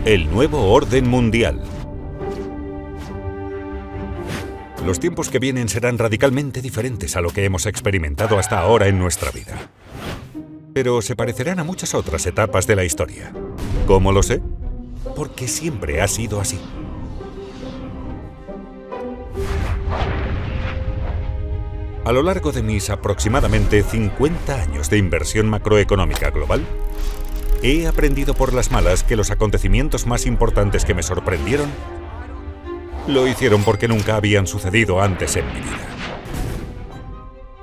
El nuevo orden mundial. Los tiempos que vienen serán radicalmente diferentes a lo que hemos experimentado hasta ahora en nuestra vida. Pero se parecerán a muchas otras etapas de la historia. ¿Cómo lo sé? Porque siempre ha sido así. A lo largo de mis aproximadamente 50 años de inversión macroeconómica global, he aprendido por las malas que los acontecimientos más importantes que me sorprendieron lo hicieron porque nunca habían sucedido antes en mi vida.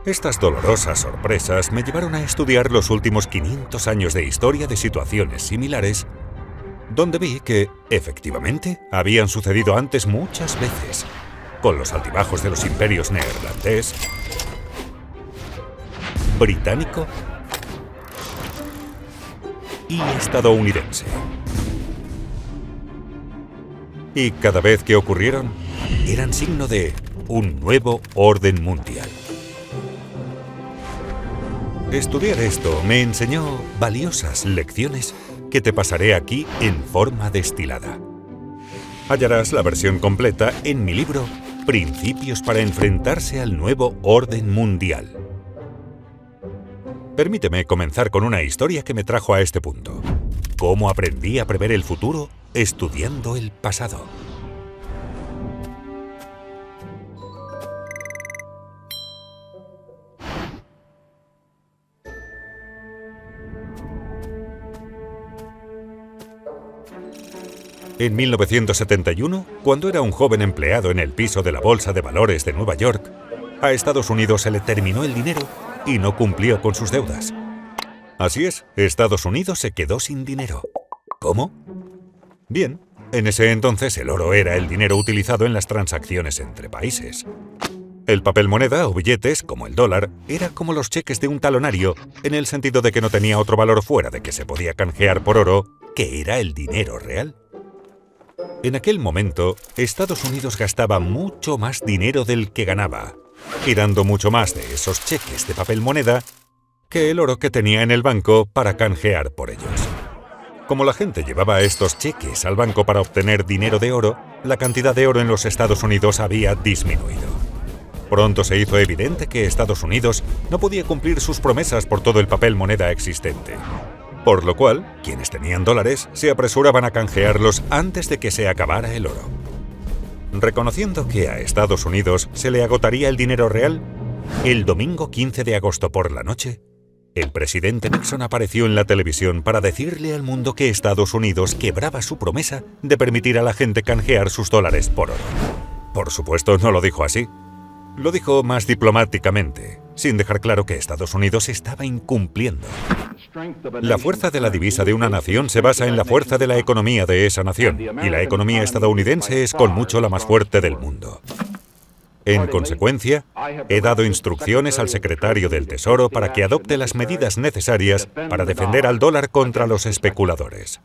Estas dolorosas sorpresas me llevaron a estudiar los últimos 500 años de historia de situaciones similares, donde vi que, efectivamente, habían sucedido antes muchas veces, con los altibajos de los imperios neerlandés, británico y estadounidense. Y cada vez que ocurrieron, eran signo de un nuevo orden mundial. Estudiar esto me enseñó valiosas lecciones que te pasaré aquí en forma destilada. Hallarás la versión completa en mi libro Principios para enfrentarse al nuevo orden mundial. Permíteme comenzar con una historia que me trajo a este punto. Cómo aprendí a prever el futuro estudiando el pasado. En 1971, cuando era un joven empleado en el piso de la Bolsa de Valores de Nueva York, a Estados Unidos se le terminó el dinero y no cumplió con sus deudas. Así es, Estados Unidos se quedó sin dinero. ¿Cómo? Bien, en ese entonces el oro era el dinero utilizado en las transacciones entre países. El papel moneda o billetes, como el dólar, era como los cheques de un talonario, en el sentido de que no tenía otro valor fuera de que se podía canjear por oro, que era el dinero real. En aquel momento, Estados Unidos gastaba mucho más dinero del que ganaba, girando mucho más de esos cheques de papel moneda que el oro que tenía en el banco para canjear por ellos. Como la gente llevaba estos cheques al banco para obtener dinero de oro, la cantidad de oro en los Estados Unidos había disminuido. Pronto se hizo evidente que Estados Unidos no podía cumplir sus promesas por todo el papel moneda existente. Por lo cual, quienes tenían dólares se apresuraban a canjearlos antes de que se acabara el oro. Reconociendo que a Estados Unidos se le agotaría el dinero real, el domingo 15 de agosto por la noche, el presidente Nixon apareció en la televisión para decirle al mundo que Estados Unidos quebraba su promesa de permitir a la gente canjear sus dólares por oro. Por supuesto, no lo dijo así. Lo dijo más diplomáticamente, sin dejar claro que Estados Unidos estaba incumpliendo. La fuerza de la divisa de una nación se basa en la fuerza de la economía de esa nación, y la economía estadounidense es con mucho la más fuerte del mundo. En consecuencia, he dado instrucciones al secretario del Tesoro para que adopte las medidas necesarias para defender al dólar contra los especuladores.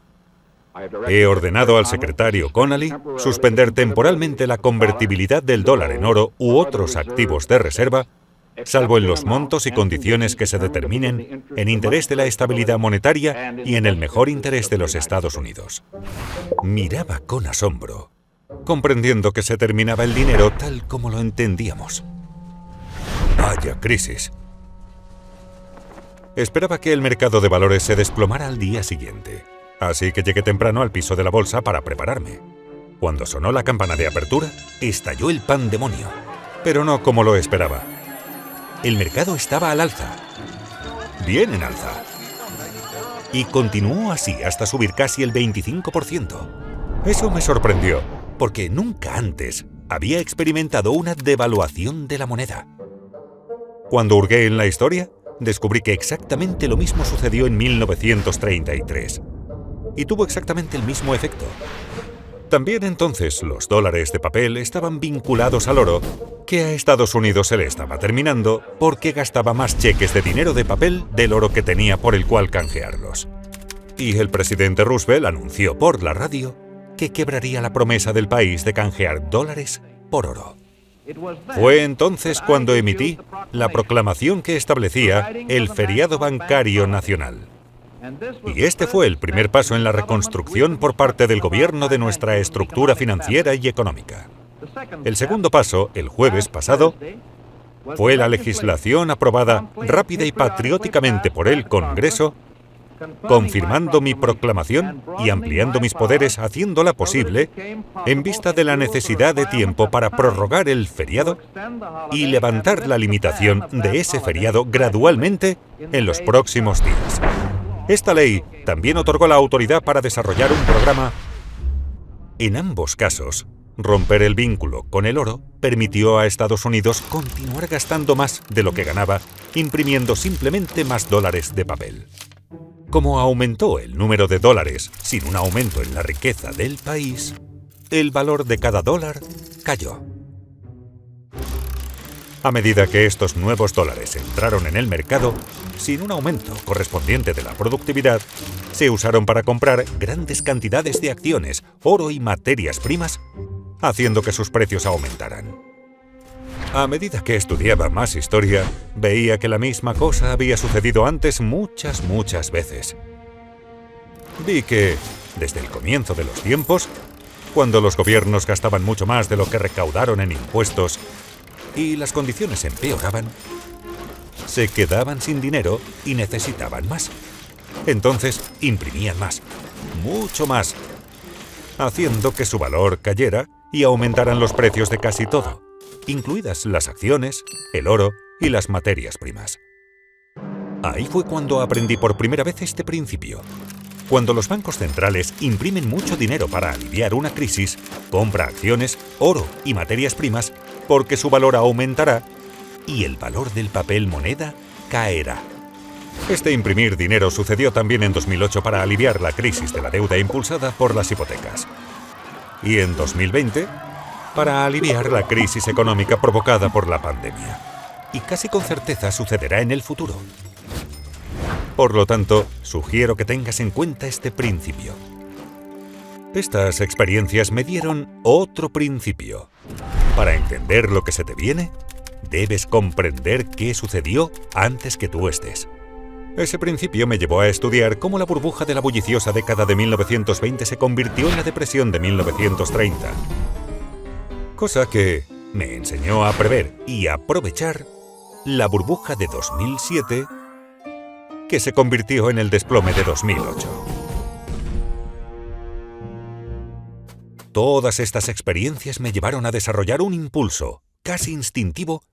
He ordenado al secretario Connally suspender temporalmente la convertibilidad del dólar en oro u otros activos de reserva, salvo en los montos y condiciones que se determinen en interés de la estabilidad monetaria y en el mejor interés de los Estados Unidos. Miraba con asombro, comprendiendo que se terminaba el dinero tal como lo entendíamos. ¡Vaya crisis! Esperaba que el mercado de valores se desplomara al día siguiente. Así que llegué temprano al piso de la bolsa para prepararme. Cuando sonó la campana de apertura, estalló el pandemonio. Pero no como lo esperaba. El mercado estaba al alza. Bien en alza. Y continuó así hasta subir casi el 25%. Eso me sorprendió, porque nunca antes había experimentado una devaluación de la moneda. Cuando hurgué en la historia, descubrí que exactamente lo mismo sucedió en 1933. Y tuvo exactamente el mismo efecto. También entonces los dólares de papel estaban vinculados al oro, que a Estados Unidos se le estaba terminando porque gastaba más cheques de dinero de papel del oro que tenía por el cual canjearlos. Y el presidente Roosevelt anunció por la radio que quebraría la promesa del país de canjear dólares por oro. Fue entonces cuando emití la proclamación que establecía el feriado bancario nacional. Y este fue el primer paso en la reconstrucción por parte del gobierno de nuestra estructura financiera y económica. El segundo paso, el jueves pasado, fue la legislación aprobada rápida y patrióticamente por el Congreso, confirmando mi proclamación y ampliando mis poderes, haciéndola posible en vista de la necesidad de tiempo para prorrogar el feriado y levantar la limitación de ese feriado gradualmente en los próximos días. Esta ley también otorgó la autoridad para desarrollar un programa. En ambos casos, romper el vínculo con el oro permitió a Estados Unidos continuar gastando más de lo que ganaba, imprimiendo simplemente más dólares de papel. Como aumentó el número de dólares sin un aumento en la riqueza del país, el valor de cada dólar cayó. A medida que estos nuevos dólares entraron en el mercado, sin un aumento correspondiente de la productividad, se usaron para comprar grandes cantidades de acciones, oro y materias primas, haciendo que sus precios aumentaran. A medida que estudiaba más historia, veía que la misma cosa había sucedido antes muchas veces. Vi que, desde el comienzo de los tiempos, cuando los gobiernos gastaban mucho más de lo que recaudaron en impuestos y las condiciones empeoraban, se quedaban sin dinero y necesitaban más. Entonces imprimían más, mucho más, haciendo que su valor cayera y aumentaran los precios de casi todo, incluidas las acciones, el oro y las materias primas. Ahí fue cuando aprendí por primera vez este principio. Cuando los bancos centrales imprimen mucho dinero para aliviar una crisis, compra acciones, oro y materias primas porque su valor aumentará y el valor del papel moneda caerá. Este imprimir dinero sucedió también en 2008 para aliviar la crisis de la deuda impulsada por las hipotecas. Y en 2020, para aliviar la crisis económica provocada por la pandemia. Y casi con certeza sucederá en el futuro. Por lo tanto, sugiero que tengas en cuenta este principio. Estas experiencias me dieron otro principio. Para entender lo que se te viene, debes comprender qué sucedió antes que tú estés. Ese principio me llevó a estudiar cómo la burbuja de la bulliciosa década de 1920 se convirtió en la depresión de 1930. Cosa que me enseñó a prever y aprovechar la burbuja de 2007, que se convirtió en el desplome de 2008. Todas estas experiencias me llevaron a desarrollar un impulso, casi instintivo,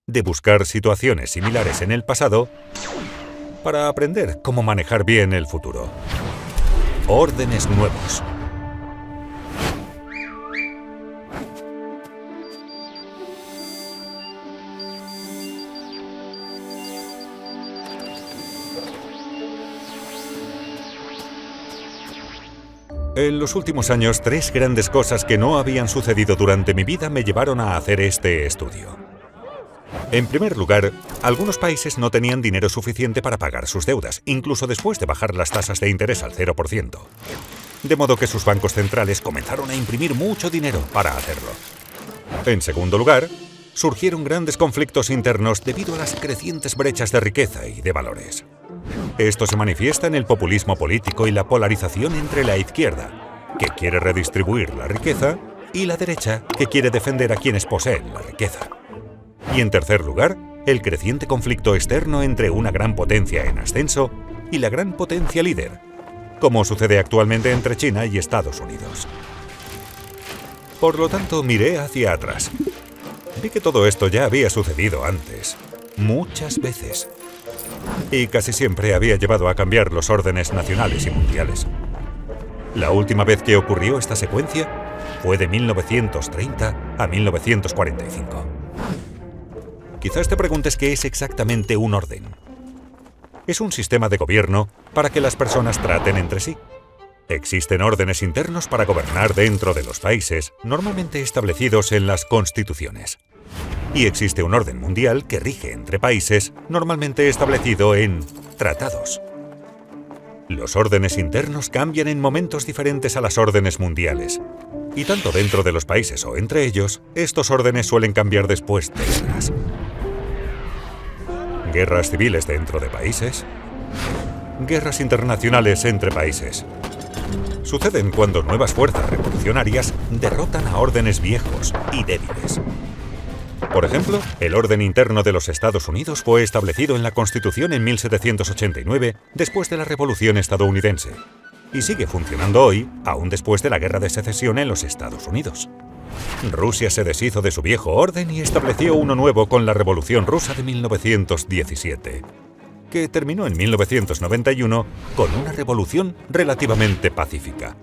de buscar situaciones similares en el pasado para aprender cómo manejar bien el futuro. Órdenes nuevos. En los últimos años, 3 grandes cosas que no habían sucedido durante mi vida me llevaron a hacer este estudio. En primer lugar, algunos países no tenían dinero suficiente para pagar sus deudas, incluso después de bajar las tasas de interés al 0%. De modo que sus bancos centrales comenzaron a imprimir mucho dinero para hacerlo. En segundo lugar, surgieron grandes conflictos internos debido a las crecientes brechas de riqueza y de valores. Esto se manifiesta en el populismo político y la polarización entre la izquierda, que quiere redistribuir la riqueza, y la derecha, que quiere defender a quienes poseen la riqueza. Y en tercer lugar, el creciente conflicto externo entre una gran potencia en ascenso y la gran potencia líder, como sucede actualmente entre China y Estados Unidos. Por lo tanto, miré hacia atrás. Vi que todo esto ya había sucedido antes, muchas veces. Y casi siempre había llevado a cambiar los órdenes nacionales y mundiales. La última vez que ocurrió esta secuencia fue de 1930 a 1945. Quizás te preguntes qué es exactamente un orden. Es un sistema de gobierno para que las personas traten entre sí. Existen órdenes internos para gobernar dentro de los países, normalmente establecidos en las constituciones. Y existe un orden mundial que rige entre países, normalmente establecido en tratados. Los órdenes internos cambian en momentos diferentes a las órdenes mundiales. Y tanto dentro de los países o entre ellos, estos órdenes suelen cambiar después de guerras. Guerras civiles dentro de países, guerras internacionales entre países. Suceden cuando nuevas fuerzas revolucionarias derrotan a órdenes viejos y débiles. Por ejemplo, el orden interno de los Estados Unidos fue establecido en la Constitución en 1789, después de la Revolución estadounidense, y sigue funcionando hoy, aún después de la Guerra de Secesión en los Estados Unidos. Rusia se deshizo de su viejo orden y estableció uno nuevo con la Revolución Rusa de 1917, que terminó en 1991 con una revolución relativamente pacífica.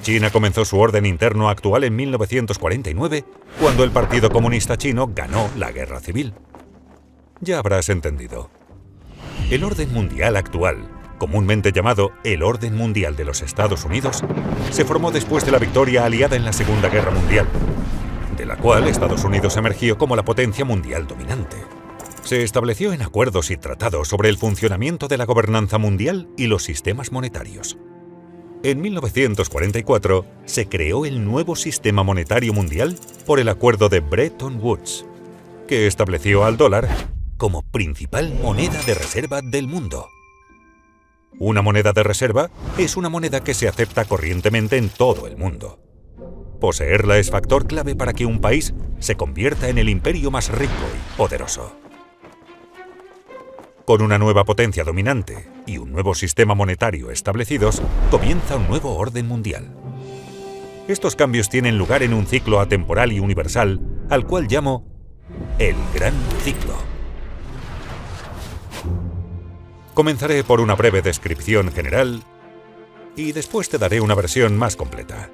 China comenzó su orden interno actual en 1949, cuando el Partido Comunista Chino ganó la Guerra Civil. Ya habrás entendido. El orden mundial actual, comúnmente llamado el Orden Mundial de los Estados Unidos, se formó después de la victoria aliada en la Segunda Guerra Mundial, de la cual Estados Unidos emergió como la potencia mundial dominante. Se estableció en acuerdos y tratados sobre el funcionamiento de la gobernanza mundial y los sistemas monetarios. En 1944 se creó el nuevo sistema monetario mundial por el acuerdo de Bretton Woods, que estableció al dólar como principal moneda de reserva del mundo. Una moneda de reserva es una moneda que se acepta corrientemente en todo el mundo. Poseerla es factor clave para que un país se convierta en el imperio más rico y poderoso. Con una nueva potencia dominante y un nuevo sistema monetario establecidos, comienza un nuevo orden mundial. Estos cambios tienen lugar en un ciclo atemporal y universal, al cual llamo el Gran Ciclo. Comenzaré por una breve descripción general y después te daré una versión más completa.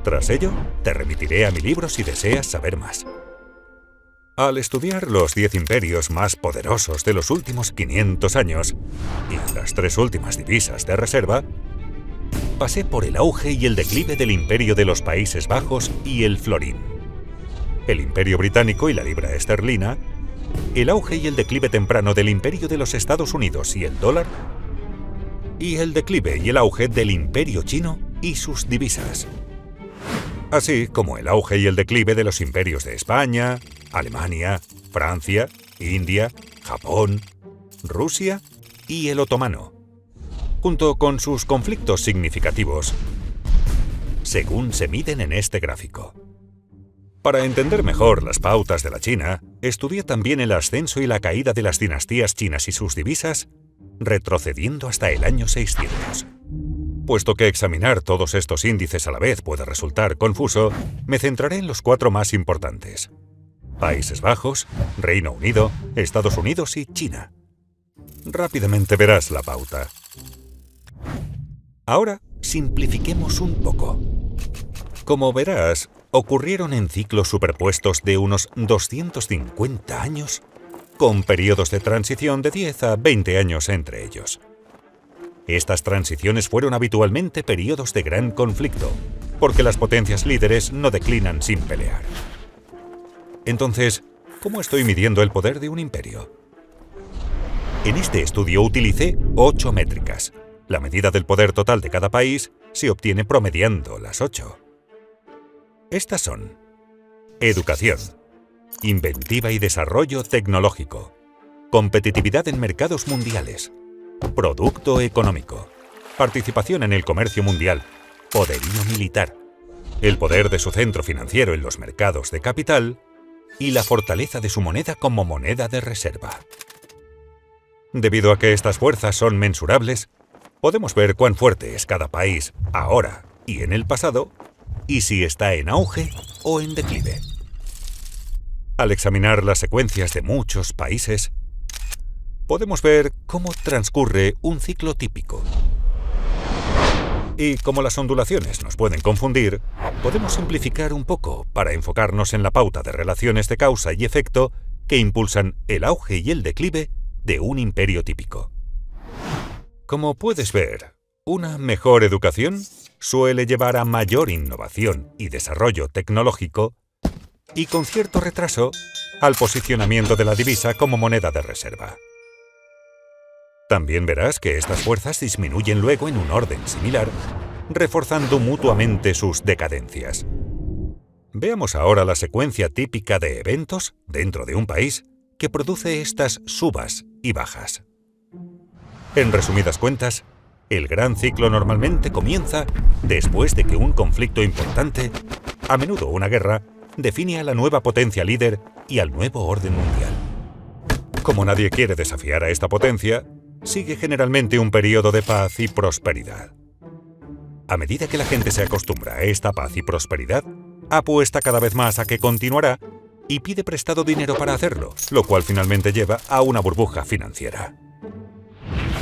Tras ello, te remitiré a mi libro si deseas saber más. Al estudiar los 10 imperios más poderosos de los últimos 500 años y las 3 últimas divisas de reserva, pasé por el auge y el declive del imperio de los Países Bajos y el florín, el imperio británico y la libra esterlina, el auge y el declive temprano del imperio de los Estados Unidos y el dólar, y el declive y el auge del imperio chino y sus divisas, así como el auge y el declive de los imperios de España, Alemania, Francia, India, Japón, Rusia y el otomano, junto con sus conflictos significativos, según se miden en este gráfico. Para entender mejor las pautas de la China, estudié también el ascenso y la caída de las dinastías chinas y sus divisas, retrocediendo hasta el año 600. Puesto que examinar todos estos índices a la vez puede resultar confuso, me centraré en los 4 más importantes: Países Bajos, Reino Unido, Estados Unidos y China. Rápidamente verás la pauta. Ahora, simplifiquemos un poco. Como verás, ocurrieron en ciclos superpuestos de unos 250 años, con periodos de transición de 10 a 20 años entre ellos. Estas transiciones fueron habitualmente periodos de gran conflicto, porque las potencias líderes no declinan sin pelear. Entonces, ¿cómo estoy midiendo el poder de un imperio? En este estudio utilicé 8 métricas. La medida del poder total de cada país se obtiene promediando las 8. Estas son: educación, inventiva y desarrollo tecnológico, competitividad en mercados mundiales, producto económico, participación en el comercio mundial, poderío militar, el poder de su centro financiero en los mercados de capital y la fortaleza de su moneda como moneda de reserva. Debido a que estas fuerzas son mensurables, podemos ver cuán fuerte es cada país ahora y en el pasado, y si está en auge o en declive. Al examinar las secuencias de muchos países, podemos ver cómo transcurre un ciclo típico. Y como las ondulaciones nos pueden confundir, podemos simplificar un poco para enfocarnos en la pauta de relaciones de causa y efecto que impulsan el auge y el declive de un imperio típico. Como puedes ver, una mejor educación suele llevar a mayor innovación y desarrollo tecnológico y, con cierto retraso, al posicionamiento de la divisa como moneda de reserva. También verás que estas fuerzas disminuyen luego en un orden similar, reforzando mutuamente sus decadencias. Veamos ahora la secuencia típica de eventos dentro de un país que produce estas subas y bajas. En resumidas cuentas, el gran ciclo normalmente comienza después de que un conflicto importante, a menudo una guerra, define a la nueva potencia líder y al nuevo orden mundial. Como nadie quiere desafiar a esta potencia, sigue generalmente un periodo de paz y prosperidad. A medida que la gente se acostumbra a esta paz y prosperidad, apuesta cada vez más a que continuará y pide prestado dinero para hacerlo, lo cual finalmente lleva a una burbuja financiera.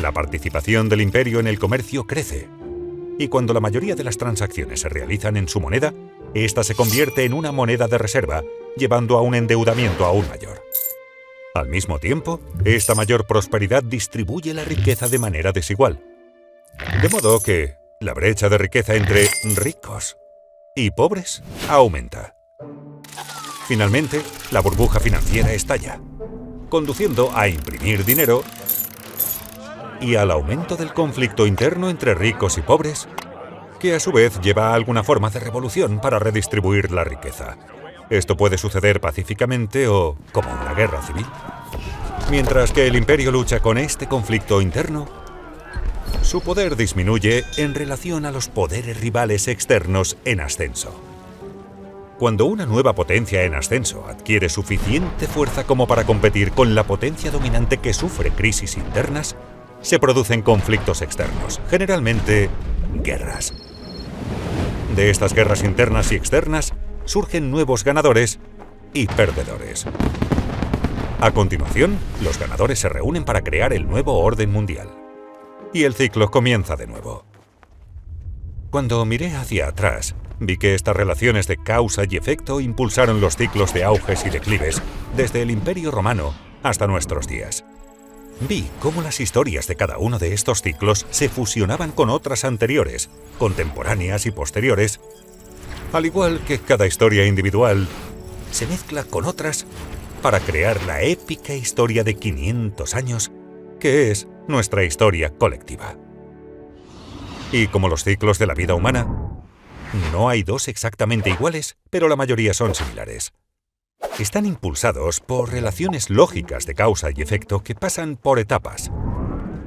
La participación del imperio en el comercio crece, y cuando la mayoría de las transacciones se realizan en su moneda, ésta se convierte en una moneda de reserva, llevando a un endeudamiento aún mayor. Al mismo tiempo, esta mayor prosperidad distribuye la riqueza de manera desigual, de modo que la brecha de riqueza entre ricos y pobres aumenta. Finalmente, la burbuja financiera estalla, conduciendo a imprimir dinero y al aumento del conflicto interno entre ricos y pobres, que a su vez lleva a alguna forma de revolución para redistribuir la riqueza. Esto puede suceder pacíficamente o como una guerra civil. Mientras que el imperio lucha con este conflicto interno, su poder disminuye en relación a los poderes rivales externos en ascenso. Cuando una nueva potencia en ascenso adquiere suficiente fuerza como para competir con la potencia dominante que sufre crisis internas, se producen conflictos externos, generalmente guerras. De estas guerras internas y externas surgen nuevos ganadores y perdedores. A continuación, los ganadores se reúnen para crear el nuevo orden mundial. Y el ciclo comienza de nuevo. Cuando miré hacia atrás, vi que estas relaciones de causa y efecto impulsaron los ciclos de auges y declives desde el Imperio Romano hasta nuestros días. Vi cómo las historias de cada uno de estos ciclos se fusionaban con otras anteriores, contemporáneas y posteriores, al igual que cada historia individual se mezcla con otras para crear la épica historia de 500 años que es nuestra historia colectiva. Y como los ciclos de la vida humana, no hay dos exactamente iguales, pero la mayoría son similares. Están impulsados por relaciones lógicas de causa y efecto que pasan por etapas,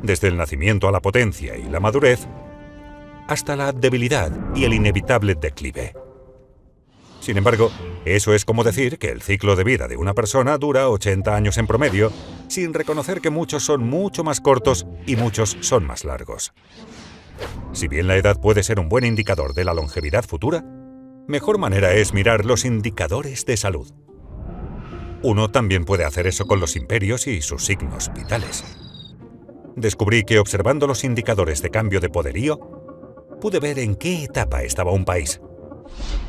desde el nacimiento a la potencia y la madurez, hasta la debilidad y el inevitable declive. Sin embargo, eso es como decir que el ciclo de vida de una persona dura 80 años en promedio, sin reconocer que muchos son mucho más cortos y muchos son más largos. Si bien la edad puede ser un buen indicador de la longevidad futura, mejor manera es mirar los indicadores de salud. Uno también puede hacer eso con los imperios y sus signos vitales. Descubrí que observando los indicadores de cambio de poderío, pude ver en qué etapa estaba un país,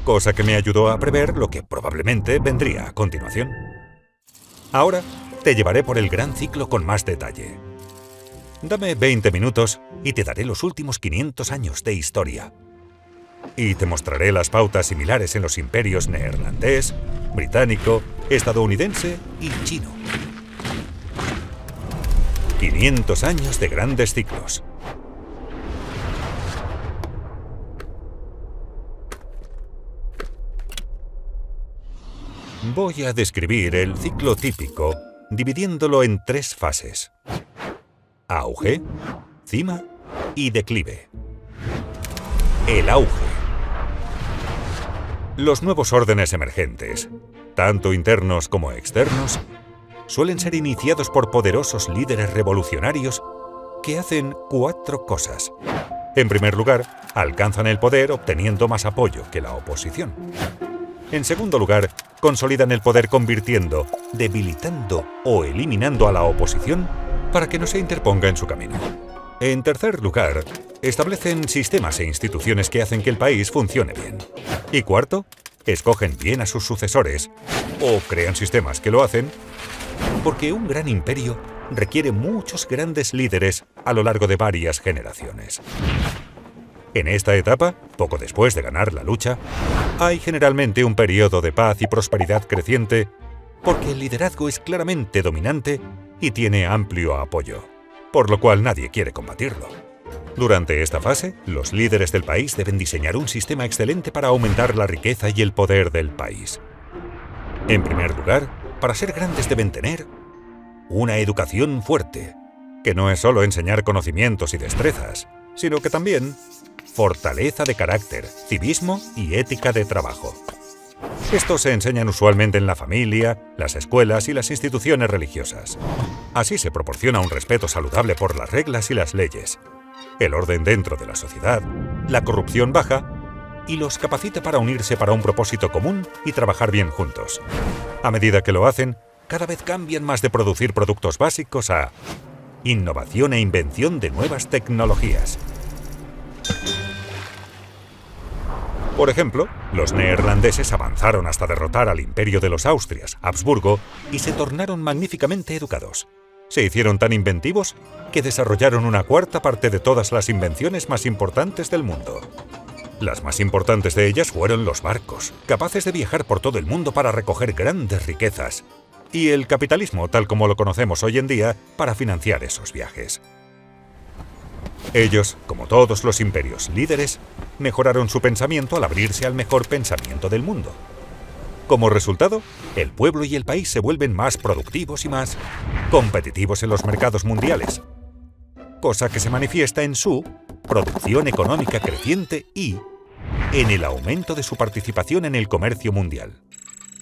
cosa que me ayudó a prever lo que probablemente vendría a continuación. Ahora te llevaré por el gran ciclo con más detalle. Dame 20 minutos y te daré los últimos 500 años de historia. Y te mostraré las pautas similares en los imperios neerlandés, británico, estadounidense y chino. 500 años de grandes ciclos. Voy a describir el ciclo típico dividiéndolo en 3 fases: auge, cima y declive. El auge. Los nuevos órdenes emergentes, tanto internos como externos, suelen ser iniciados por poderosos líderes revolucionarios que hacen 4 cosas. En primer lugar, alcanzan el poder obteniendo más apoyo que la oposición. En segundo lugar, consolidan el poder convirtiendo, debilitando o eliminando a la oposición para que no se interponga en su camino. En tercer lugar, establecen sistemas e instituciones que hacen que el país funcione bien. Y cuarto, escogen bien a sus sucesores o crean sistemas que lo hacen, porque un gran imperio requiere muchos grandes líderes a lo largo de varias generaciones. En esta etapa, poco después de ganar la lucha, hay generalmente un periodo de paz y prosperidad creciente porque el liderazgo es claramente dominante y tiene amplio apoyo, por lo cual nadie quiere combatirlo. Durante esta fase, los líderes del país deben diseñar un sistema excelente para aumentar la riqueza y el poder del país. En primer lugar, para ser grandes deben tener una educación fuerte, que no es solo enseñar conocimientos y destrezas, sino que también fortaleza de carácter, civismo y ética de trabajo. Estos se enseñan usualmente en la familia, las escuelas y las instituciones religiosas. Así se proporciona un respeto saludable por las reglas y las leyes, el orden dentro de la sociedad, la corrupción baja y los capacita para unirse para un propósito común y trabajar bien juntos. A medida que lo hacen, cada vez cambian más de producir productos básicos a innovación e invención de nuevas tecnologías. Por ejemplo, los neerlandeses avanzaron hasta derrotar al imperio de los Austrias, Habsburgo, y se tornaron magníficamente educados. Se hicieron tan inventivos que desarrollaron una cuarta parte de todas las invenciones más importantes del mundo. Las más importantes de ellas fueron los barcos, capaces de viajar por todo el mundo para recoger grandes riquezas, y el capitalismo, tal como lo conocemos hoy en día, para financiar esos viajes. Ellos, como todos los imperios líderes, mejoraron su pensamiento al abrirse al mejor pensamiento del mundo. Como resultado, el pueblo y el país se vuelven más productivos y más competitivos en los mercados mundiales, cosa que se manifiesta en su producción económica creciente y en el aumento de su participación en el comercio mundial.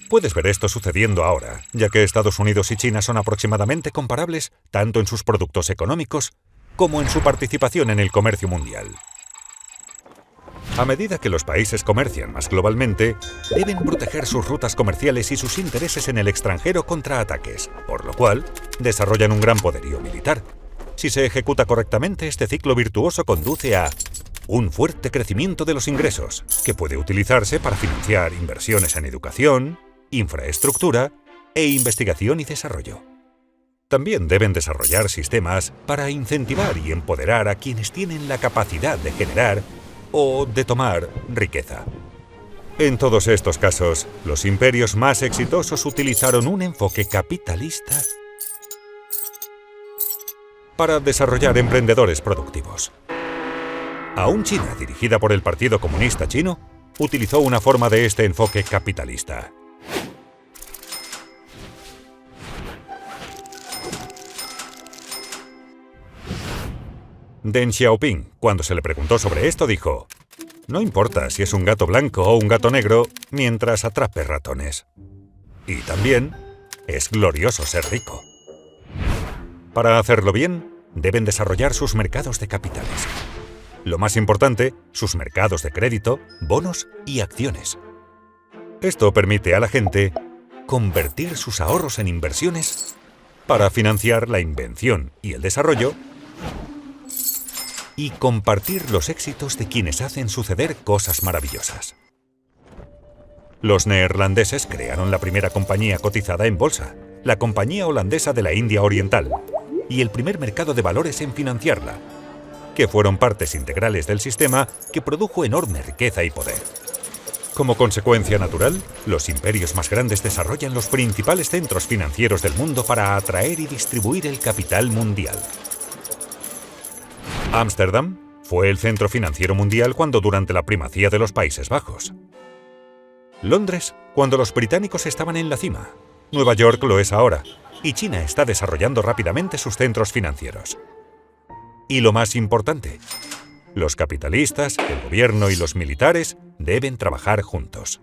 Puedes ver esto sucediendo ahora, ya que Estados Unidos y China son aproximadamente comparables tanto en sus productos económicos como en su participación en el comercio mundial. A medida que los países comercian más globalmente, deben proteger sus rutas comerciales y sus intereses en el extranjero contra ataques, por lo cual desarrollan un gran poderío militar. Si se ejecuta correctamente, este ciclo virtuoso conduce a un fuerte crecimiento de los ingresos, que puede utilizarse para financiar inversiones en educación, infraestructura e investigación y desarrollo. También deben desarrollar sistemas para incentivar y empoderar a quienes tienen la capacidad de generar o de tomar riqueza. En todos estos casos, los imperios más exitosos utilizaron un enfoque capitalista para desarrollar emprendedores productivos. Aún China, dirigida por el Partido Comunista Chino, utilizó una forma de este enfoque capitalista. Deng Xiaoping, cuando se le preguntó sobre esto, dijo: «No importa si es un gato blanco o un gato negro, mientras atrape ratones. Y también es glorioso ser rico». Para hacerlo bien, deben desarrollar sus mercados de capitales. Lo más importante, sus mercados de crédito, bonos y acciones. Esto permite a la gente convertir sus ahorros en inversiones para financiar la invención y el desarrollo y compartir los éxitos de quienes hacen suceder cosas maravillosas. Los neerlandeses crearon la primera compañía cotizada en bolsa, la Compañía Holandesa de la India Oriental, y el primer mercado de valores en financiarla, que fueron partes integrales del sistema que produjo enorme riqueza y poder. Como consecuencia natural, los imperios más grandes desarrollan los principales centros financieros del mundo para atraer y distribuir el capital mundial. Ámsterdam fue el centro financiero mundial durante la primacía de los Países Bajos. Londres, cuando los británicos estaban en la cima. Nueva York lo es ahora, y China está desarrollando rápidamente sus centros financieros. Y lo más importante, los capitalistas, el gobierno y los militares deben trabajar juntos.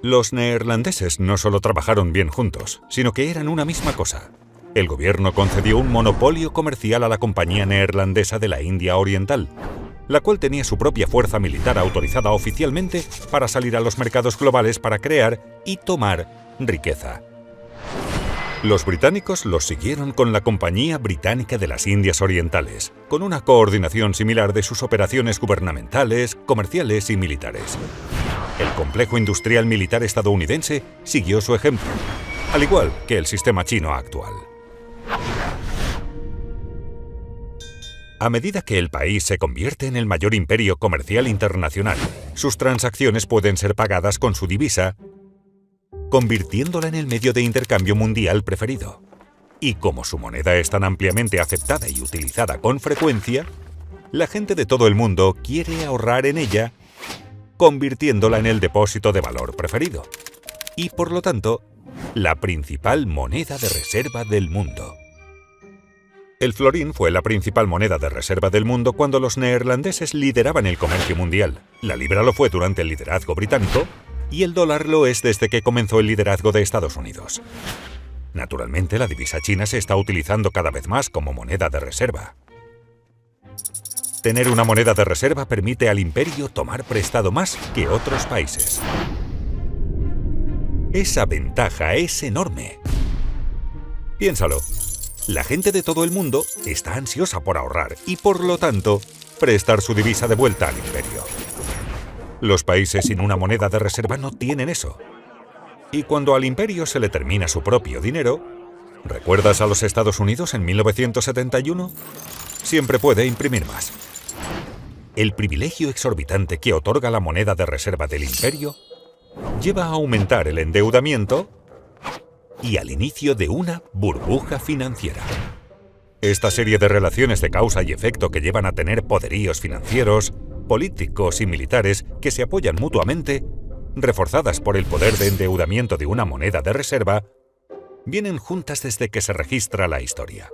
Los neerlandeses no solo trabajaron bien juntos, sino que eran una misma cosa. El gobierno concedió un monopolio comercial a la Compañía Neerlandesa de la India Oriental, la cual tenía su propia fuerza militar autorizada oficialmente para salir a los mercados globales para crear y tomar riqueza. Los británicos los siguieron con la Compañía Británica de las Indias Orientales, con una coordinación similar de sus operaciones gubernamentales, comerciales y militares. El complejo industrial militar estadounidense siguió su ejemplo, al igual que el sistema chino actual. A medida que el país se convierte en el mayor imperio comercial internacional, sus transacciones pueden ser pagadas con su divisa, convirtiéndola en el medio de intercambio mundial preferido. Y como su moneda es tan ampliamente aceptada y utilizada con frecuencia, la gente de todo el mundo quiere ahorrar en ella, convirtiéndola en el depósito de valor preferido. Y por lo tanto, la principal moneda de reserva del mundo. El florín fue la principal moneda de reserva del mundo cuando los neerlandeses lideraban el comercio mundial. La libra lo fue durante el liderazgo británico y el dólar lo es desde que comenzó el liderazgo de Estados Unidos. Naturalmente, la divisa china se está utilizando cada vez más como moneda de reserva. Tener una moneda de reserva permite al imperio tomar prestado más que otros países. Esa ventaja es enorme. Piénsalo. La gente de todo el mundo está ansiosa por ahorrar y, por lo tanto, prestar su divisa de vuelta al imperio. Los países sin una moneda de reserva no tienen eso. Y cuando al imperio se le termina su propio dinero, ¿recuerdas a los Estados Unidos en 1971? Siempre puede imprimir más. El privilegio exorbitante que otorga la moneda de reserva del imperio lleva a aumentar el endeudamiento y al inicio de una burbuja financiera. Esta serie de relaciones de causa y efecto que llevan a tener poderíos financieros, políticos y militares que se apoyan mutuamente, reforzadas por el poder de endeudamiento de una moneda de reserva, vienen juntas desde que se registra la historia.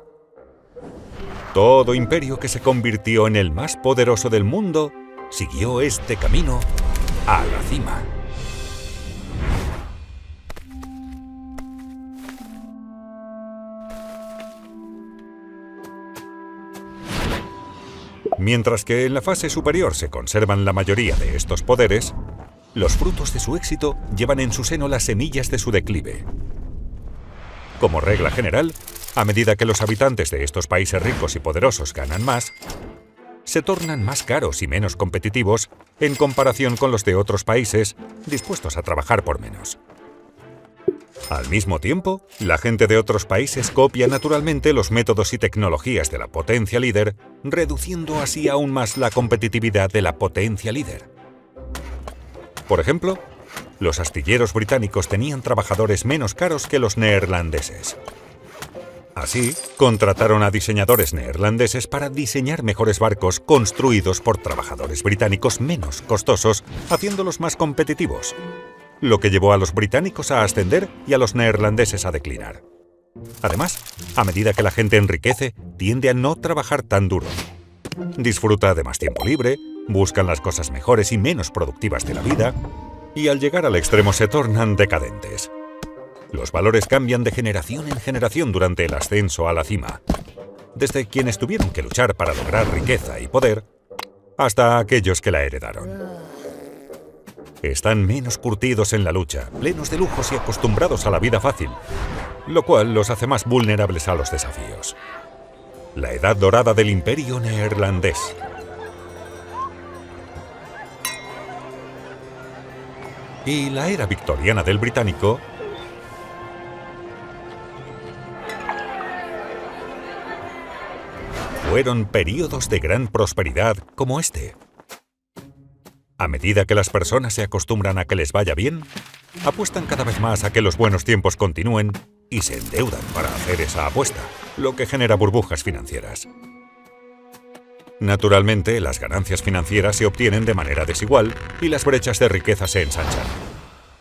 Todo imperio que se convirtió en el más poderoso del mundo siguió este camino a la cima. Mientras que en la fase superior se conservan la mayoría de estos poderes, los frutos de su éxito llevan en su seno las semillas de su declive. Como regla general, a medida que los habitantes de estos países ricos y poderosos ganan más, se tornan más caros y menos competitivos en comparación con los de otros países dispuestos a trabajar por menos. Al mismo tiempo, la gente de otros países copia naturalmente los métodos y tecnologías de la potencia líder, reduciendo así aún más la competitividad de la potencia líder. Por ejemplo, los astilleros británicos tenían trabajadores menos caros que los neerlandeses. Así, contrataron a diseñadores neerlandeses para diseñar mejores barcos construidos por trabajadores británicos menos costosos, haciéndolos más competitivos, lo que llevó a los británicos a ascender y a los neerlandeses a declinar. Además, a medida que la gente enriquece, tiende a no trabajar tan duro. Disfruta de más tiempo libre, buscan las cosas mejores y menos productivas de la vida, y al llegar al extremo se tornan decadentes. Los valores cambian de generación en generación durante el ascenso a la cima, desde quienes tuvieron que luchar para lograr riqueza y poder, hasta aquellos que la heredaron. Están menos curtidos en la lucha, plenos de lujos y acostumbrados a la vida fácil, lo cual los hace más vulnerables a los desafíos. La edad dorada del imperio neerlandés. Y la era victoriana del británico fueron períodos de gran prosperidad como este. A medida que las personas se acostumbran a que les vaya bien, apuestan cada vez más a que los buenos tiempos continúen y se endeudan para hacer esa apuesta, lo que genera burbujas financieras. Naturalmente, las ganancias financieras se obtienen de manera desigual y las brechas de riqueza se ensanchan.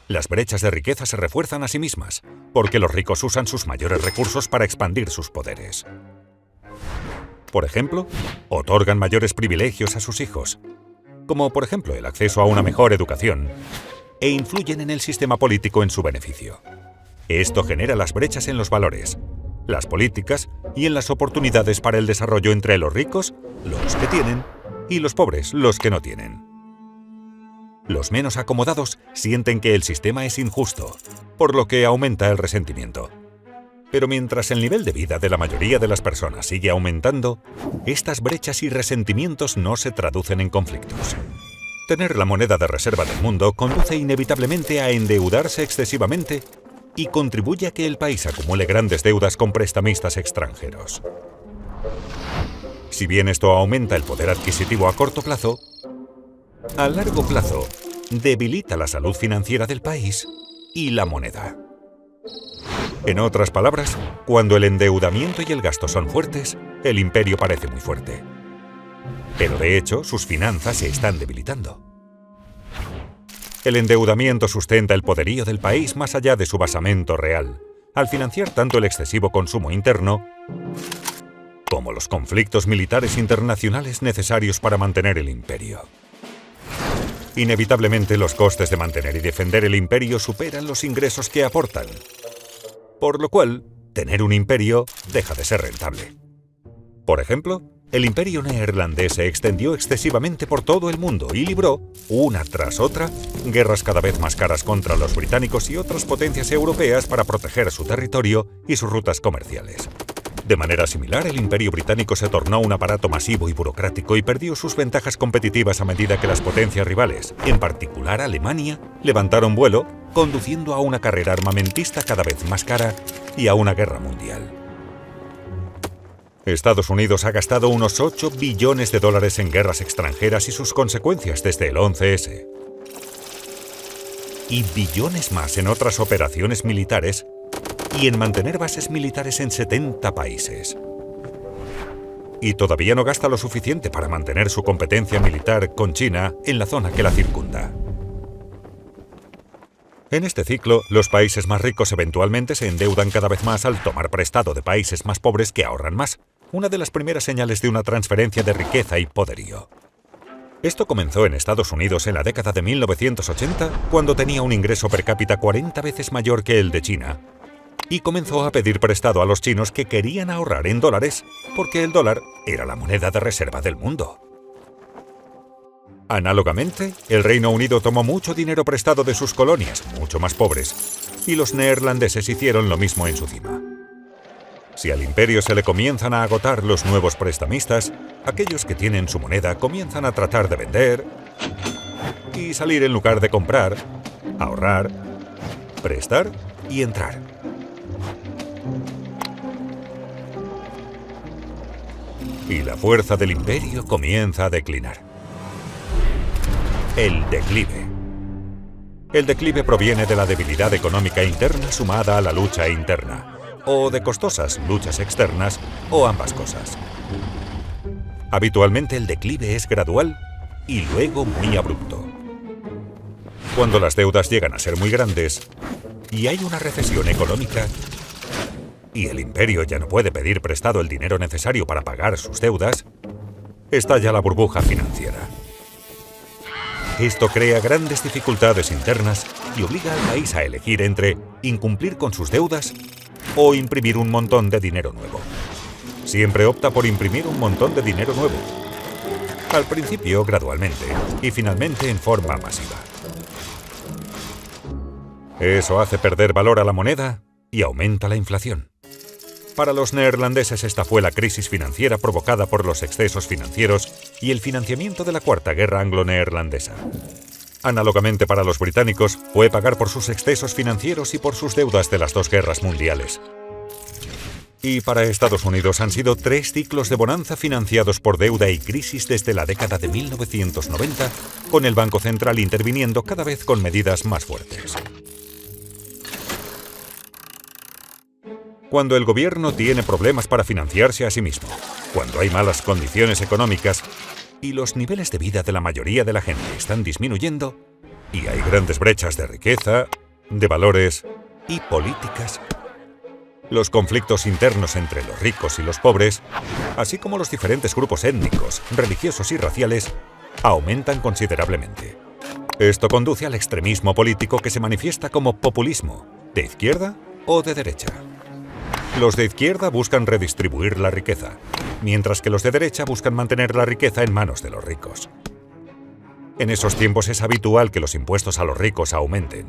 Las brechas de riqueza se refuerzan a sí mismas, porque los ricos usan sus mayores recursos para expandir sus poderes. Por ejemplo, otorgan mayores privilegios a sus hijos, como por ejemplo el acceso a una mejor educación, e influyen en el sistema político en su beneficio. Esto genera las brechas en los valores, las políticas y en las oportunidades para el desarrollo entre los ricos, los que tienen, y los pobres, los que no tienen. Los menos acomodados sienten que el sistema es injusto, por lo que aumenta el resentimiento. Pero mientras el nivel de vida de la mayoría de las personas sigue aumentando, estas brechas y resentimientos no se traducen en conflictos. Tener la moneda de reserva del mundo conduce inevitablemente a endeudarse excesivamente y contribuye a que el país acumule grandes deudas con prestamistas extranjeros. Si bien esto aumenta el poder adquisitivo a corto plazo, a largo plazo debilita la salud financiera del país y la moneda. En otras palabras, cuando el endeudamiento y el gasto son fuertes, el imperio parece muy fuerte. Pero de hecho, sus finanzas se están debilitando. El endeudamiento sustenta el poderío del país más allá de su basamento real, al financiar tanto el excesivo consumo interno como los conflictos militares internacionales necesarios para mantener el imperio. Inevitablemente, los costes de mantener y defender el imperio superan los ingresos que aportan, por lo cual, tener un imperio deja de ser rentable. Por ejemplo, el imperio neerlandés se extendió excesivamente por todo el mundo y libró, una tras otra, guerras cada vez más caras contra los británicos y otras potencias europeas para proteger su territorio y sus rutas comerciales. De manera similar, el imperio británico se tornó un aparato masivo y burocrático y perdió sus ventajas competitivas a medida que las potencias rivales, en particular Alemania, levantaron vuelo, conduciendo a una carrera armamentista cada vez más cara y a una guerra mundial. Estados Unidos ha gastado unos 8 billones de dólares en guerras extranjeras y sus consecuencias desde el 11S. Y billones más en otras operaciones militares y en mantener bases militares en 70 países. Y todavía no gasta lo suficiente para mantener su competencia militar con China en la zona que la circunda. En este ciclo, los países más ricos eventualmente se endeudan cada vez más al tomar prestado de países más pobres que ahorran más, una de las primeras señales de una transferencia de riqueza y poderío. Esto comenzó en Estados Unidos en la década de 1980, cuando tenía un ingreso per cápita 40 veces mayor que el de China, y comenzó a pedir prestado a los chinos que querían ahorrar en dólares, porque el dólar era la moneda de reserva del mundo. Análogamente, el Reino Unido tomó mucho dinero prestado de sus colonias, mucho más pobres, y los neerlandeses hicieron lo mismo en su cima. Si al imperio se le comienzan a agotar los nuevos prestamistas, aquellos que tienen su moneda comienzan a tratar de vender y salir en lugar de comprar, ahorrar, prestar y entrar. Y la fuerza del imperio comienza a declinar. El declive. El declive proviene de la debilidad económica interna sumada a la lucha interna, o de costosas luchas externas, o ambas cosas. Habitualmente el declive es gradual y luego muy abrupto. Cuando las deudas llegan a ser muy grandes y hay una recesión económica y el imperio ya no puede pedir prestado el dinero necesario para pagar sus deudas, estalla la burbuja financiera. Esto crea grandes dificultades internas y obliga al país a elegir entre incumplir con sus deudas o imprimir un montón de dinero nuevo. Siempre opta por imprimir un montón de dinero nuevo. Al principio, gradualmente, y finalmente en forma masiva. Eso hace perder valor a la moneda y aumenta la inflación. Para los neerlandeses esta fue la crisis financiera provocada por los excesos financieros y el financiamiento de la Cuarta Guerra Anglo-Neerlandesa. Análogamente para los británicos, fue pagar por sus excesos financieros y por sus deudas de las dos guerras mundiales. Y para Estados Unidos han sido 3 ciclos de bonanza financiados por deuda y crisis desde la década de 1990, con el Banco Central interviniendo cada vez con medidas más fuertes. Cuando el gobierno tiene problemas para financiarse a sí mismo, cuando hay malas condiciones económicas y los niveles de vida de la mayoría de la gente están disminuyendo, y hay grandes brechas de riqueza, de valores y políticas, los conflictos internos entre los ricos y los pobres, así como los diferentes grupos étnicos, religiosos y raciales, aumentan considerablemente. Esto conduce al extremismo político que se manifiesta como populismo, de izquierda o de derecha. Los de izquierda buscan redistribuir la riqueza, mientras que los de derecha buscan mantener la riqueza en manos de los ricos. En esos tiempos es habitual que los impuestos a los ricos aumenten.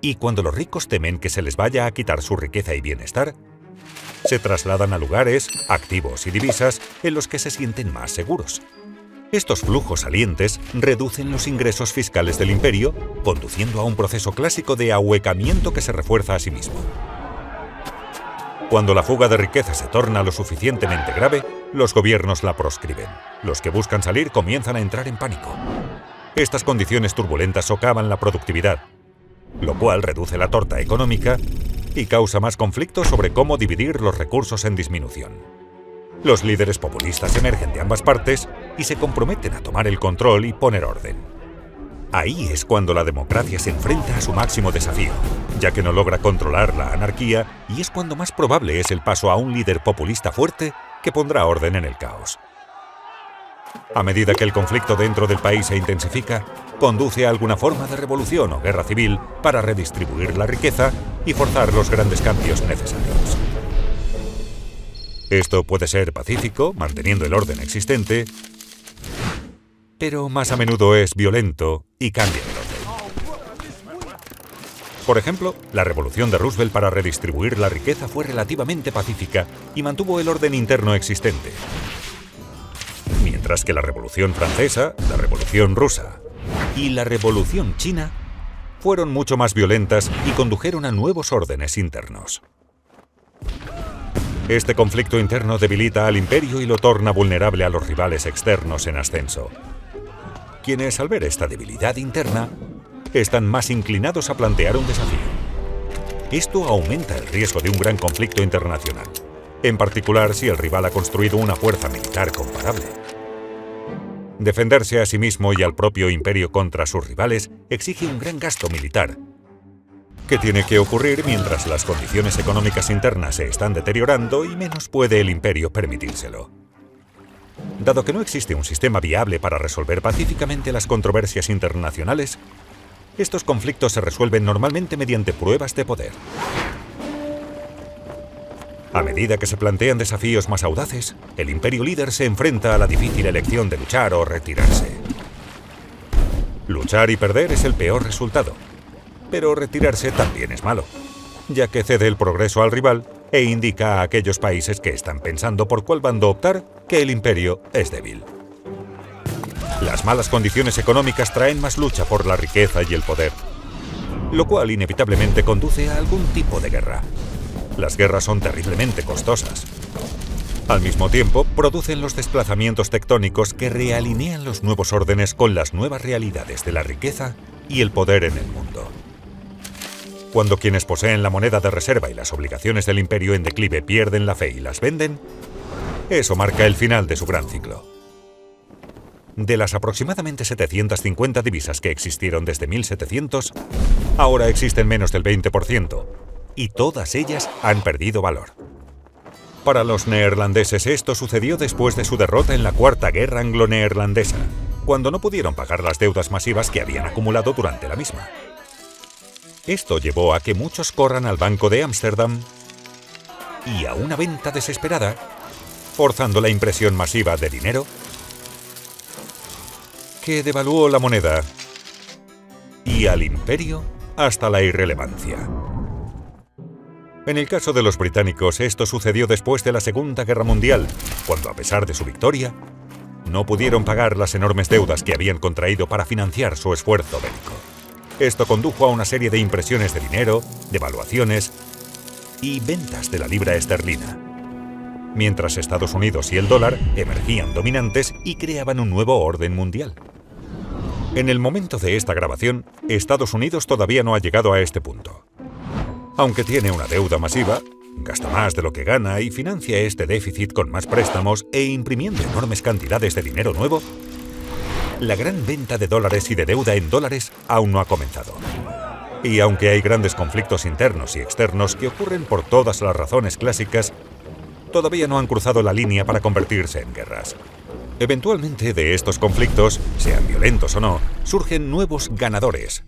Y cuando los ricos temen que se les vaya a quitar su riqueza y bienestar, se trasladan a lugares, activos y divisas en los que se sienten más seguros. Estos flujos salientes reducen los ingresos fiscales del imperio, conduciendo a un proceso clásico de ahuecamiento que se refuerza a sí mismo. Cuando la fuga de riqueza se torna lo suficientemente grave, los gobiernos la proscriben. Los que buscan salir comienzan a entrar en pánico. Estas condiciones turbulentas socavan la productividad, lo cual reduce la torta económica y causa más conflictos sobre cómo dividir los recursos en disminución. Los líderes populistas emergen de ambas partes y se comprometen a tomar el control y poner orden. Ahí es cuando la democracia se enfrenta a su máximo desafío, ya que no logra controlar la anarquía, y es cuando más probable es el paso a un líder populista fuerte que pondrá orden en el caos. A medida que el conflicto dentro del país se intensifica, conduce a alguna forma de revolución o guerra civil para redistribuir la riqueza y forzar los grandes cambios necesarios. Esto puede ser pacífico, manteniendo el orden existente, pero más a menudo es violento y cambia el orden. Por ejemplo, la revolución de Roosevelt para redistribuir la riqueza fue relativamente pacífica y mantuvo el orden interno existente. Mientras que la Revolución Francesa, la Revolución Rusa y la Revolución China fueron mucho más violentas y condujeron a nuevos órdenes internos. Este conflicto interno debilita al imperio y lo torna vulnerable a los rivales externos en ascenso, quienes, al ver esta debilidad interna, están más inclinados a plantear un desafío. Esto aumenta el riesgo de un gran conflicto internacional, en particular si el rival ha construido una fuerza militar comparable. Defenderse a sí mismo y al propio imperio contra sus rivales exige un gran gasto militar, que tiene que ocurrir mientras las condiciones económicas internas se están deteriorando y menos puede el imperio permitírselo. Dado que no existe un sistema viable para resolver pacíficamente las controversias internacionales, estos conflictos se resuelven normalmente mediante pruebas de poder. A medida que se plantean desafíos más audaces, el imperio líder se enfrenta a la difícil elección de luchar o retirarse. Luchar y perder es el peor resultado, pero retirarse también es malo, ya que cede el progreso al rival e indica a aquellos países que están pensando por cuál bando optar que el imperio es débil. Las malas condiciones económicas traen más lucha por la riqueza y el poder, lo cual inevitablemente conduce a algún tipo de guerra. Las guerras son terriblemente costosas. Al mismo tiempo, producen los desplazamientos tectónicos que realinean los nuevos órdenes con las nuevas realidades de la riqueza y el poder en el mundo. Cuando quienes poseen la moneda de reserva y las obligaciones del imperio en declive pierden la fe y las venden, eso marca el final de su gran ciclo. De las aproximadamente 750 divisas que existieron desde 1700, ahora existen menos del 20%, y todas ellas han perdido valor. Para los neerlandeses esto sucedió después de su derrota en la Cuarta Guerra Anglo-Neerlandesa, cuando no pudieron pagar las deudas masivas que habían acumulado durante la misma. Esto llevó a que muchos corran al Banco de Ámsterdam y a una venta desesperada, forzando la impresión masiva de dinero que devaluó la moneda y al imperio hasta la irrelevancia. En el caso de los británicos, esto sucedió después de la Segunda Guerra Mundial, cuando, a pesar de su victoria, no pudieron pagar las enormes deudas que habían contraído para financiar su esfuerzo bélico. Esto condujo a una serie de impresiones de dinero, devaluaciones y ventas de la libra esterlina, mientras Estados Unidos y el dólar emergían dominantes y creaban un nuevo orden mundial. En el momento de esta grabación, Estados Unidos todavía no ha llegado a este punto. Aunque tiene una deuda masiva, gasta más de lo que gana y financia este déficit con más préstamos e imprimiendo enormes cantidades de dinero nuevo, la gran venta de dólares y de deuda en dólares aún no ha comenzado. Y aunque hay grandes conflictos internos y externos que ocurren por todas las razones clásicas, todavía no han cruzado la línea para convertirse en guerras. Eventualmente de estos conflictos, sean violentos o no, surgen nuevos ganadores,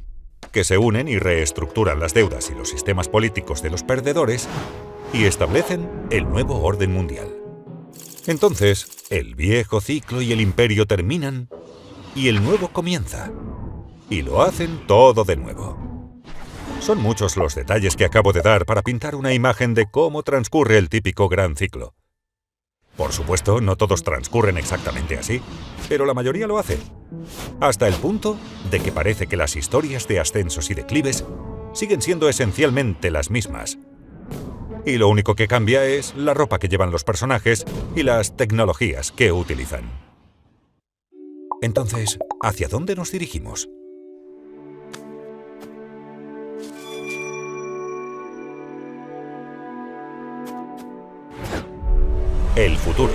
que se unen y reestructuran las deudas y los sistemas políticos de los perdedores y establecen el nuevo orden mundial. Entonces, el viejo ciclo y el imperio terminan y el nuevo comienza. Y lo hacen todo de nuevo. Son muchos los detalles que acabo de dar para pintar una imagen de cómo transcurre el típico gran ciclo. Por supuesto, no todos transcurren exactamente así, pero la mayoría lo hace, hasta el punto de que parece que las historias de ascensos y declives siguen siendo esencialmente las mismas. Y lo único que cambia es la ropa que llevan los personajes y las tecnologías que utilizan. Entonces, ¿hacia dónde nos dirigimos? El futuro.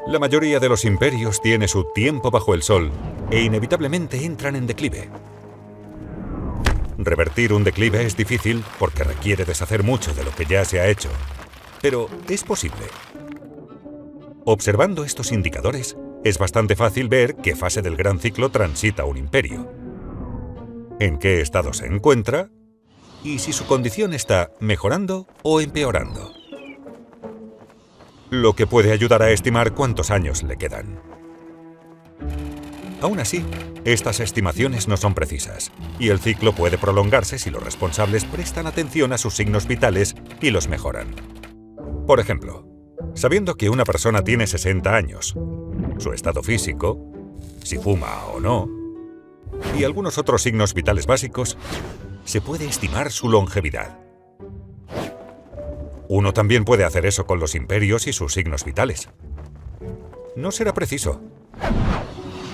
La mayoría de los imperios tiene su tiempo bajo el sol e inevitablemente entran en declive. Revertir un declive es difícil porque requiere deshacer mucho de lo que ya se ha hecho, pero es posible. Observando estos indicadores, es bastante fácil ver qué fase del gran ciclo transita un imperio, en qué estado se encuentra y si su condición está mejorando o empeorando, lo que puede ayudar a estimar cuántos años le quedan. Aún así, estas estimaciones no son precisas, y el ciclo puede prolongarse si los responsables prestan atención a sus signos vitales y los mejoran. Por ejemplo, sabiendo que una persona tiene 60 años, su estado físico, si fuma o no, y algunos otros signos vitales básicos, se puede estimar su longevidad. Uno también puede hacer eso con los imperios y sus signos vitales. No será preciso,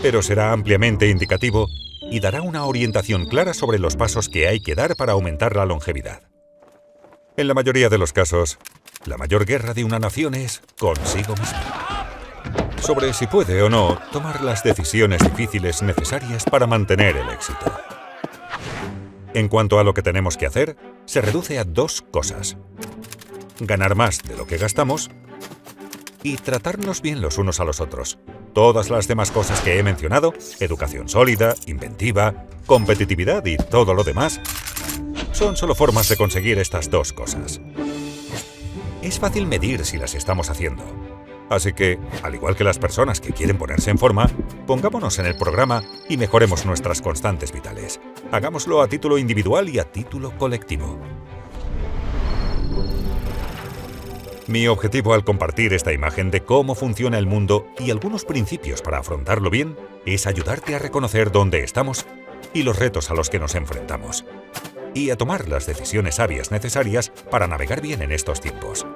pero será ampliamente indicativo y dará una orientación clara sobre los pasos que hay que dar para aumentar la longevidad. En la mayoría de los casos, la mayor guerra de una nación es consigo misma, sobre si puede o no tomar las decisiones difíciles necesarias para mantener el éxito. En cuanto a lo que tenemos que hacer, se reduce a dos cosas: ganar más de lo que gastamos y tratarnos bien los unos a los otros. Todas las demás cosas que he mencionado, educación sólida, inventiva, competitividad y todo lo demás, son solo formas de conseguir estas dos cosas. Es fácil medir si las estamos haciendo. Así que, al igual que las personas que quieren ponerse en forma, pongámonos en el programa y mejoremos nuestras constantes vitales. Hagámoslo a título individual y a título colectivo. Mi objetivo al compartir esta imagen de cómo funciona el mundo y algunos principios para afrontarlo bien es ayudarte a reconocer dónde estamos y los retos a los que nos enfrentamos, y a tomar las decisiones sabias necesarias para navegar bien en estos tiempos.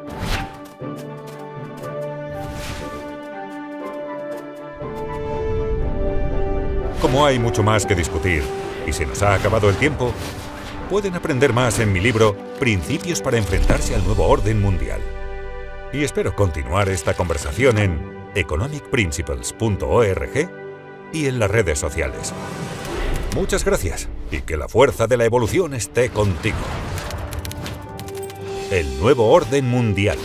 Como hay mucho más que discutir y se nos ha acabado el tiempo, pueden aprender más en mi libro Principios para enfrentarse al nuevo orden mundial. Y espero continuar esta conversación en economicprinciples.org y en las redes sociales. Muchas gracias y que la fuerza de la evolución esté contigo. El nuevo orden mundial.